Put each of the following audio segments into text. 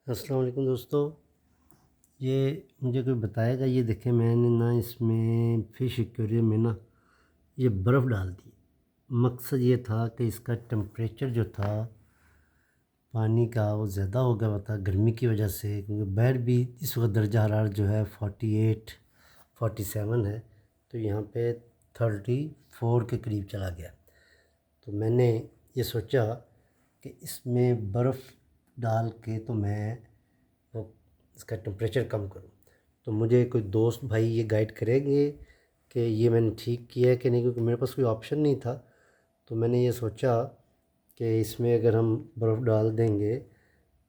السلام علیکم دوستو، یہ مجھے کوئی بتائے گا؟ یہ دیکھیں، میں نے نا اس میں فش ایکویریم میں نا یہ برف ڈال دی۔ مقصد یہ تھا کہ اس کا ٹمپریچر جو تھا پانی کا وہ زیادہ ہو گیا ہوا تھا گرمی کی وجہ سے، کیونکہ باہر بھی اس وقت درجہ حرارت جو ہے 48 47 ہے، تو یہاں پہ 34 کے قریب چلا گیا۔ تو میں نے یہ سوچا کہ اس میں برف ڈال کے تو میں وہ اس کا ٹمپریچر کم کروں۔ تو مجھے کوئی دوست بھائی یہ گائیڈ کریں گے کہ یہ میں نے ٹھیک کیا ہے کہ نہیں، کیونکہ میرے پاس کوئی آپشن نہیں تھا۔ تو میں نے یہ سوچا کہ اس میں اگر ہم برف ڈال دیں گے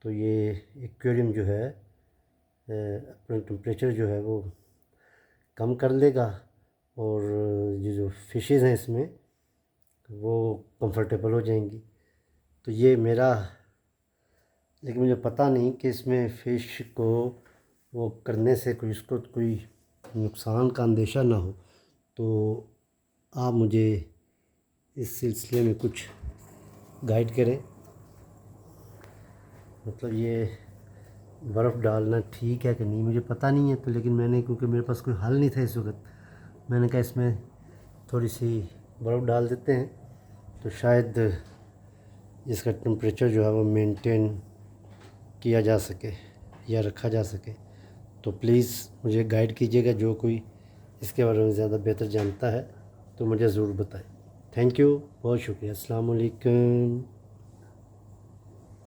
تو یہ ایکویریم جو ہے اپنا ٹمپریچر جو ہے وہ کم کر لے گا، اور یہ جو فشز ہیں اس میں وہ کمفرٹیبل ہو جائیں گی۔ تو یہ میرا، لیکن مجھے پتہ نہیں کہ اس میں فش کو وہ کرنے سے اس کو کوئی نقصان کا اندیشہ نہ ہو۔ تو آپ مجھے اس سلسلے میں کچھ گائیڈ کریں، مطلب یہ برف ڈالنا ٹھیک ہے کہ نہیں، مجھے پتہ نہیں ہے۔ تو لیکن میں نے، کیونکہ میرے پاس کوئی حل نہیں تھا اس وقت، میں نے کہا اس میں تھوڑی سی برف ڈال دیتے ہیں تو شاید اس کا ٹمپریچر جو ہے وہ مینٹین کیا جا سکے یا رکھا جا سکے۔ تو پلیز مجھے گائیڈ کیجیے گا، جو کوئی اس کے بارے میں زیادہ بہتر جانتا ہے تو مجھے ضرور بتائیں۔ تھینک یو، بہت شکریہ، السلام علیکم۔